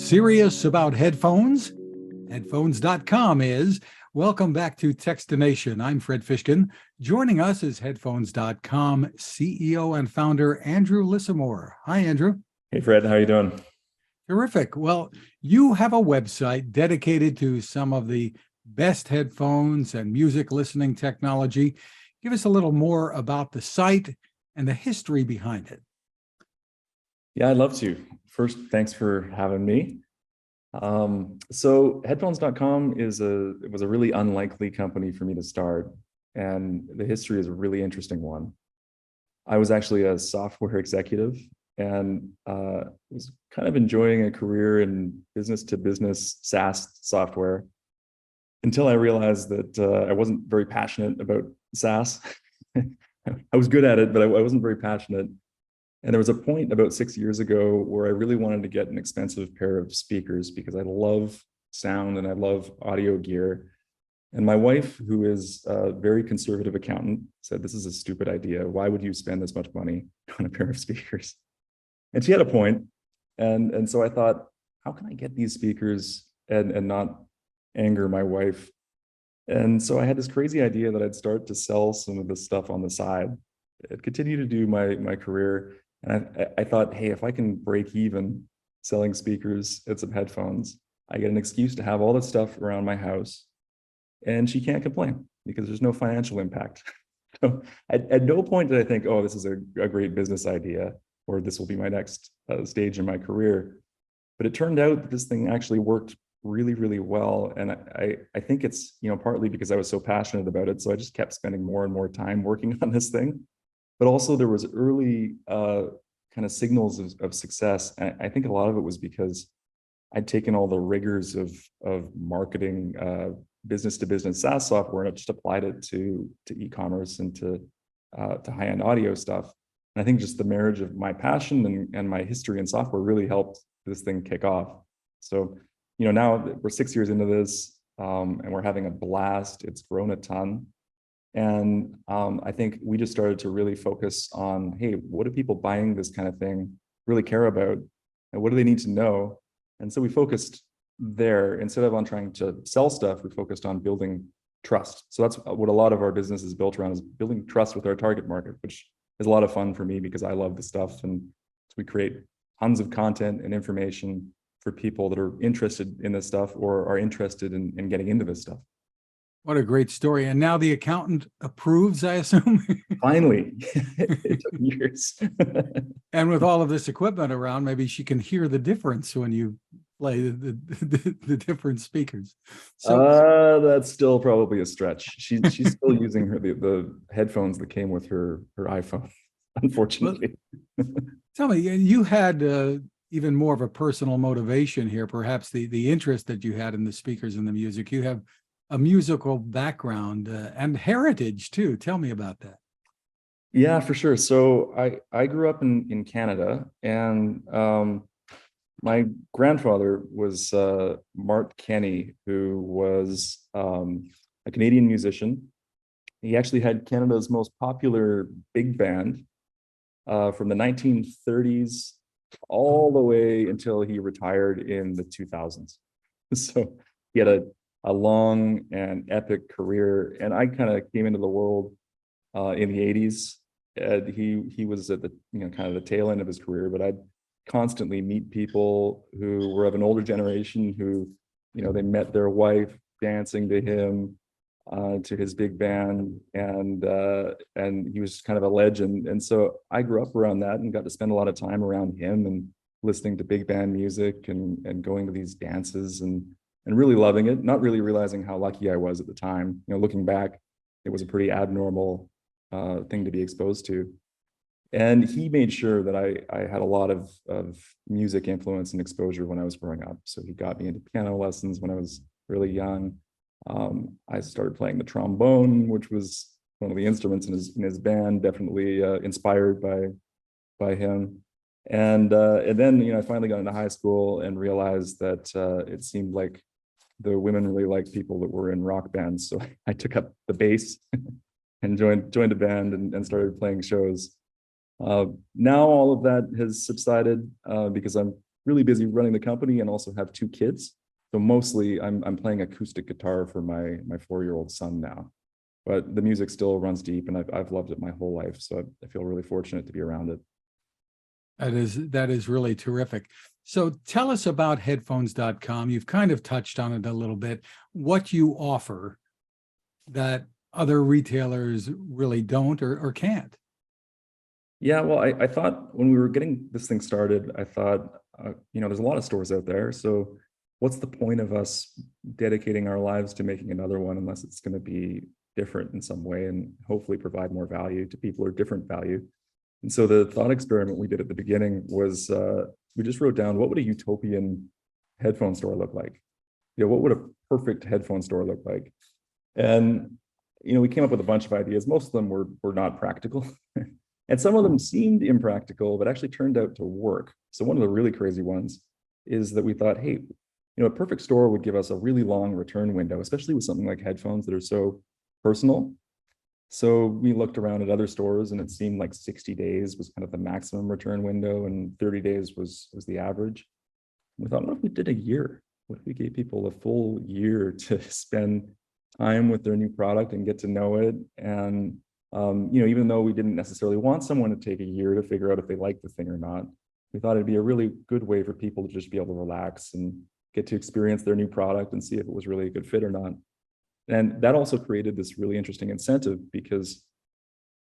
serious about headphones? Headphones.com is. Welcome back to Techstination. I'm Fred Fishkin. Joining us is Headphones.com CEO and founder Andrew Lissimore. Hi, Andrew. Hey, Fred. How are you doing? Terrific. Well, you have a website dedicated to some of the best headphones and music listening technology. Give us a little more about the site and the history behind it. Yeah, I'd love to. First, thanks for having me. So Headphones.com was a really unlikely company for me to start, and the history is a really interesting one. I was actually a software executive and was kind of enjoying a career in business-to-business SaaS software until I realized that I wasn't very passionate about SaaS. I was good at it, but I wasn't very passionate. And there was a point about 6 years ago where I really wanted to get an expensive pair of speakers because I love sound and I love audio gear. And my wife, who is a very conservative accountant, said, "This is a stupid idea. Why would you spend this much money on a pair of speakers?" And she had a point. And so I thought, how can I get these speakers and not anger my wife? And so I had this crazy idea that I'd start to sell some of this stuff on the side. I'd continue to do my career. And I thought, hey, if I can break even selling speakers and some headphones, I get an excuse to have all this stuff around my house. And she can't complain because there's no financial impact. So at no point did I think, oh, this is a great business idea, or this will be my next stage in my career. But it turned out that this thing actually worked really, really well. And I think it's, partly because I was so passionate about it. So I just kept spending more and more time working on this thing. But also there was early kind of signals of success. And I think a lot of it was because I'd taken all the rigors of marketing business-to-business SaaS software and I just applied it to e-commerce and to high-end audio stuff. And I think just the marriage of my passion and my history in software really helped this thing kick off. So, now we're 6 years into this and we're having a blast. It's grown a ton. And I think we just started to really focus on, hey, what do people buying this kind of thing really care about? And what do they need to know? And so we focused there. Instead of on trying to sell stuff, we focused on building trust. So that's what a lot of our business is built around, is building trust with our target market, which is a lot of fun for me because I love the stuff. And so we create tons of content and information for people that are interested in this stuff or are interested in getting into this stuff. What a great story. And now the accountant approves, I assume? Finally. It took years. And with all of this equipment around, maybe she can hear the difference when you play the different speakers. So that's still probably a stretch. She's still using the headphones that came with her iPhone, unfortunately. Tell me, you had even more of a personal motivation here, perhaps the interest that you had in the speakers and the music. You have a musical background and heritage too. Tell me about that. Yeah, for sure. So I grew up in Canada, and my grandfather was Mark Kenny, who was a Canadian musician. He actually had Canada's most popular big band from the 1930s all the way until he retired in the 2000s. So he had a long and epic career, and I kind of came into the world in the 80s. He was at the kind of the tail end of his career, but I'd constantly meet people who were of an older generation who, they met their wife dancing to him, to his big band, and he was kind of a legend. And so I grew up around that and got to spend a lot of time around him and listening to big band music and going to these dances and really loving it, not really realizing how lucky I was at the time. Looking back, it was a pretty abnormal thing to be exposed to. And he made sure that I had a lot of music influence and exposure when I was growing up. So he got me into piano lessons when I was really young. I started playing the trombone, which was one of the instruments in his band, definitely inspired by him. And then I finally got into high school and realized that it seemed like the women really liked people that were in rock bands. So I took up the bass and joined a band and started playing shows. Now all of that has subsided because I'm really busy running the company and also have 2 kids. So mostly I'm playing acoustic guitar for my 4-year-old son now, but the music still runs deep, and I've loved it my whole life. So I feel really fortunate to be around it. That is really terrific. So tell us about headphones.com. You've kind of touched on it a little bit, what you offer that other retailers really don't or can't. Yeah, well, I thought when we were getting this thing started, I thought, there's a lot of stores out there. So what's the point of us dedicating our lives to making another one unless it's going to be different in some way and hopefully provide more value to people or different value? And so the thought experiment we did at the beginning was we just wrote down, what would a utopian headphone store look like? What would a perfect headphone store look like? And we came up with a bunch of ideas. Most of them were not practical. And some of them seemed impractical, but actually turned out to work. So one of the really crazy ones is that we thought, hey, a perfect store would give us a really long return window, especially with something like headphones that are so personal. So we looked around at other stores, and it seemed like 60 days was kind of the maximum return window, and 30 days was the average. We thought, what if we did a year? What if we gave people a full year to spend time with their new product and get to know it? And even though we didn't necessarily want someone to take a year to figure out if they like the thing or not, we thought it'd be a really good way for people to just be able to relax and get to experience their new product and see if it was really a good fit or not. And that also created this really interesting incentive, because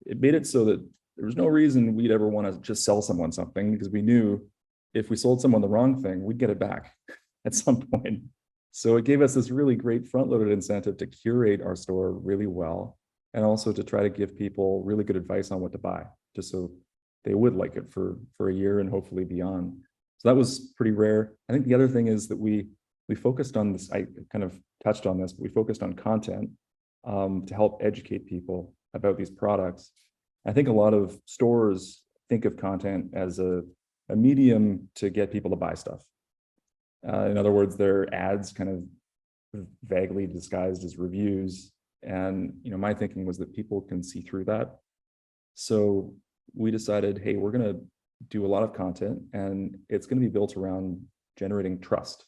it made it so that there was no reason we'd ever want to just sell someone something, because we knew if we sold someone the wrong thing, we'd get it back at some point. So it gave us this really great front-loaded incentive to curate our store really well, and also to try to give people really good advice on what to buy, just so they would like it for a year and hopefully beyond. So that was pretty rare. I think the other thing is that we focused on this, I kind of touched on this, but we focused on content to help educate people about these products. I think a lot of stores think of content as a medium to get people to buy stuff. In other words, their ads kind of vaguely disguised as reviews. And my thinking was that people can see through that. So we decided, hey, we're going to do a lot of content, and it's going to be built around generating trust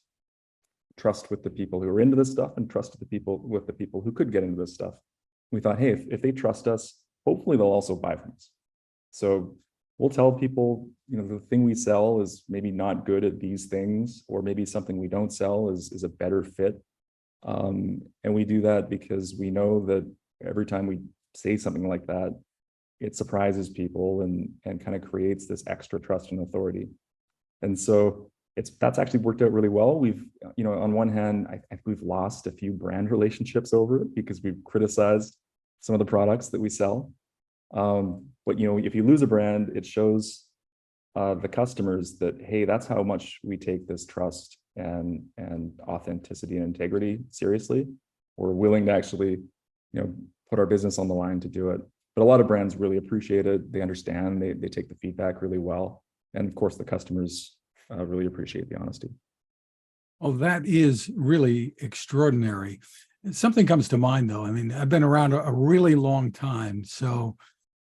with the people who are into this stuff, and trust with the people who could get into this stuff. We thought, hey, if they trust us, hopefully they'll also buy from us. So we'll tell people, the thing we sell is maybe not good at these things, or maybe something we don't sell is a better fit. And we do that because we know that every time we say something like that, it surprises people and kind of creates this extra trust and authority. And so that's actually worked out really well. We've, on one hand, I think we've lost a few brand relationships over it because we've criticized some of the products that we sell. But if you lose a brand, it shows the customers that, hey, that's how much we take this trust and authenticity and integrity seriously. We're willing to actually, put our business on the line to do it. But a lot of brands really appreciate it. They understand, they take the feedback really well. And of course, the customers really appreciate the honesty. Oh, that is really extraordinary. Something comes to mind, though. I mean, I've been around a really long time. So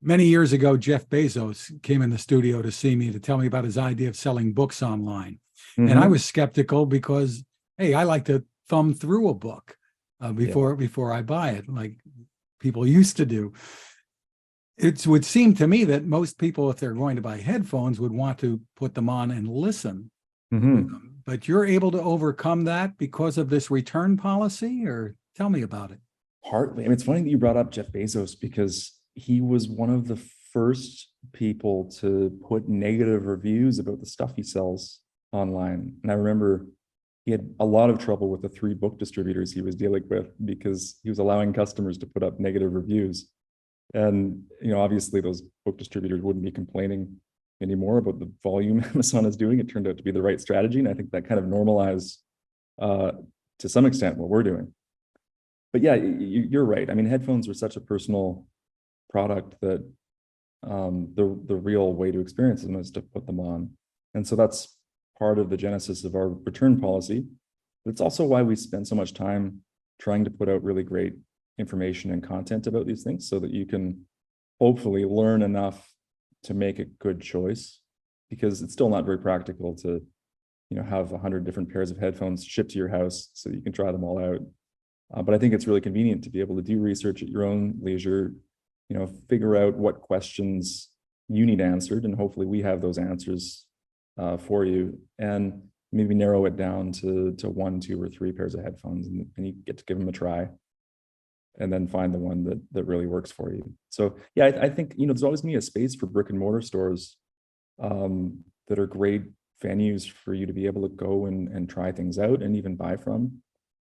many years ago, Jeff Bezos came in the studio to see me to tell me about his idea of selling books online. Mm-hmm. And I was skeptical because, hey, I like to thumb through a book before I buy it, like people used to do. It would seem to me that most people, if they're going to buy headphones, would want to put them on and listen with them. But you're able to overcome that because of this return policy, or tell me about it. Partly. I mean, it's funny that you brought up Jeff Bezos, because he was one of the first people to put negative reviews about the stuff he sells online. And I remember he had a lot of trouble with the 3 book distributors he was dealing with, because he was allowing customers to put up negative reviews. And, obviously those book distributors wouldn't be complaining anymore about the volume Amazon is doing. It turned out to be the right strategy. And I think that kind of normalized to some extent what we're doing. But yeah, you're right. I mean, headphones are such a personal product that the real way to experience them is to put them on. And so that's part of the genesis of our return policy. But it's also why we spend so much time trying to put out really great information and content about these things, so that you can hopefully learn enough to make a good choice, because it's still not very practical to have 100 different pairs of headphones shipped to your house so you can try them all out. But I think it's really convenient to be able to do research at your own leisure, figure out what questions you need answered, and hopefully we have those answers for you, and maybe narrow it down to 1, 2, or 3 pairs of headphones, and you get to give them a try, and then find the one that really works for you. So yeah, I think there's always gonna be a space for brick and mortar stores that are great venues for you to be able to go and try things out and even buy from.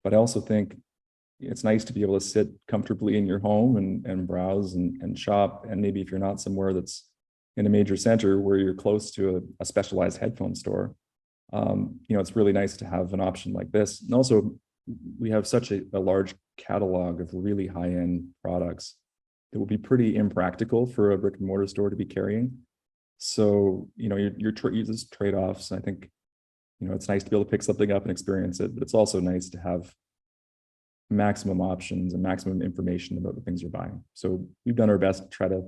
But I also think it's nice to be able to sit comfortably in your home and browse and shop. And maybe if you're not somewhere that's in a major center where you're close to a specialized headphone store, it's really nice to have an option like this. And also, we have such a large catalog of really high-end products that would be pretty impractical for a brick and mortar store to be carrying. So, your trade-offs. I think, it's nice to be able to pick something up and experience it, but it's also nice to have maximum options and maximum information about the things you're buying. So we've done our best to try to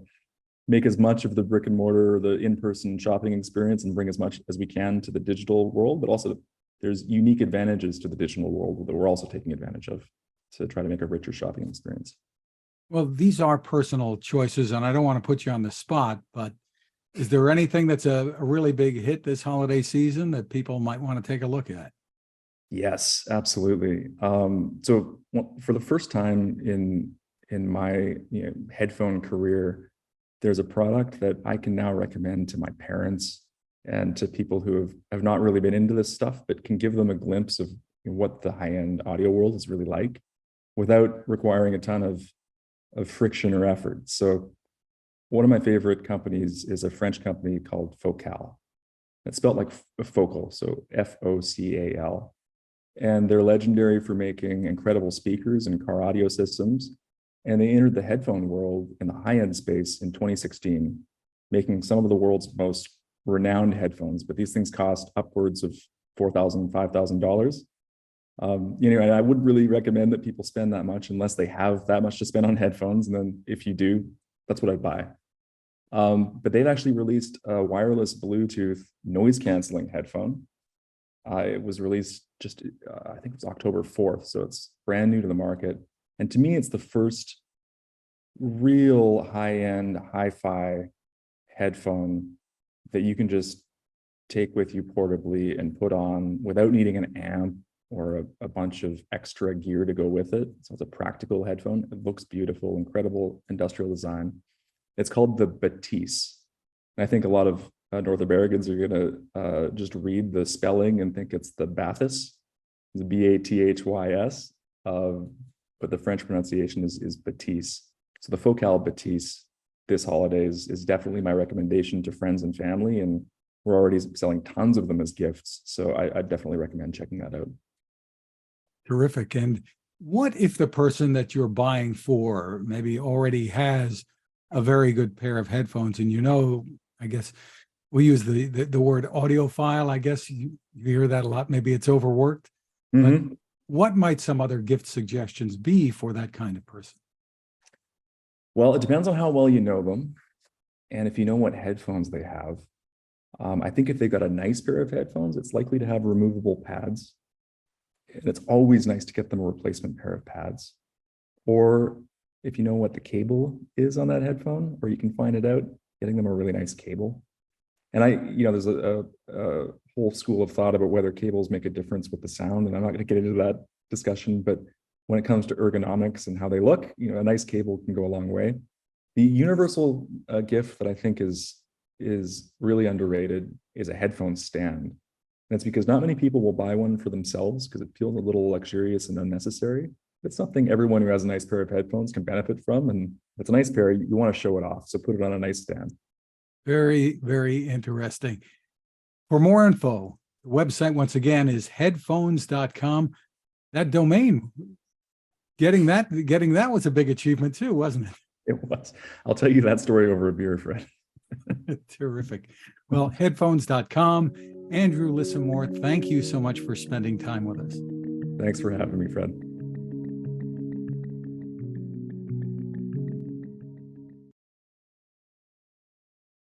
make as much of the brick and mortar, the in-person shopping experience, and bring as much as we can to the digital world, but also there's unique advantages to the digital world that we're also taking advantage of to try to make a richer shopping experience. Well, these are personal choices, and I don't want to put you on the spot, but is there anything that's a really big hit this holiday season that people might want to take a look at? Yes, absolutely. So for the first time in my headphone career, there's a product that I can now recommend to my parents and to people who have not really been into this stuff, but can give them a glimpse of what the high-end audio world is really like without requiring a ton of friction or effort. So one of my favorite companies is a French company called Focal. It's spelled like focal, so Focal. And they're legendary for making incredible speakers and car audio systems. And they entered the headphone world in the high-end space in 2016, making some of the world's most renowned headphones. But these things cost upwards of $4,000, $5,000. And I wouldn't really recommend that people spend that much unless they have that much to spend on headphones. And then if you do, that's what I'd buy. But they've actually released a wireless Bluetooth noise canceling headphone. It was released just, I think it was October 4th. So it's brand new to the market. And to me, it's the first real high-end, hi-fi headphone that you can just take with you portably and put on without needing an amp or a bunch of extra gear to go with it. So it's a practical headphone. It looks beautiful, incredible industrial design. It's called the Batisse. And I think a lot of North Americans are gonna just read the spelling and think it's the Bathys, it's Bathys, but the French pronunciation is Batisse. So the Focal Batisse this holidays is definitely my recommendation to friends and family, and we're already selling tons of them as gifts. So I definitely recommend checking that out. Terrific. And what if the person that you're buying for maybe already has a very good pair of headphones, and I guess we use the word audiophile. I guess you hear that a lot. Maybe it's overworked. Mm-hmm. But what might some other gift suggestions be for that kind of person? Well, it depends on how well you know them, and if you know what headphones they have. I think if they've got a nice pair of headphones, it's likely to have removable pads. And it's always nice to get them a replacement pair of pads. Or if you know what the cable is on that headphone, or you can find it out, getting them a really nice cable. And there's a whole school of thought about whether cables make a difference with the sound, and I'm not going to get into that discussion, but when it comes to ergonomics and how they look, a nice cable can go a long way. The universal gift that I think is really underrated is a headphone stand. And it's because not many people will buy one for themselves because it feels a little luxurious and unnecessary. It's something everyone who has a nice pair of headphones can benefit from, and if it's a nice pair, you want to show it off, so put it on a nice stand. Very, very interesting. For more info, the website once again is headphones.com. That domain, getting that was a big achievement too, wasn't it? It was. I'll tell you that story over a beer, Fred. Terrific. Well, headphones.com. Andrew Lissimore, thank you so much for spending time with us. Thanks for having me, Fred.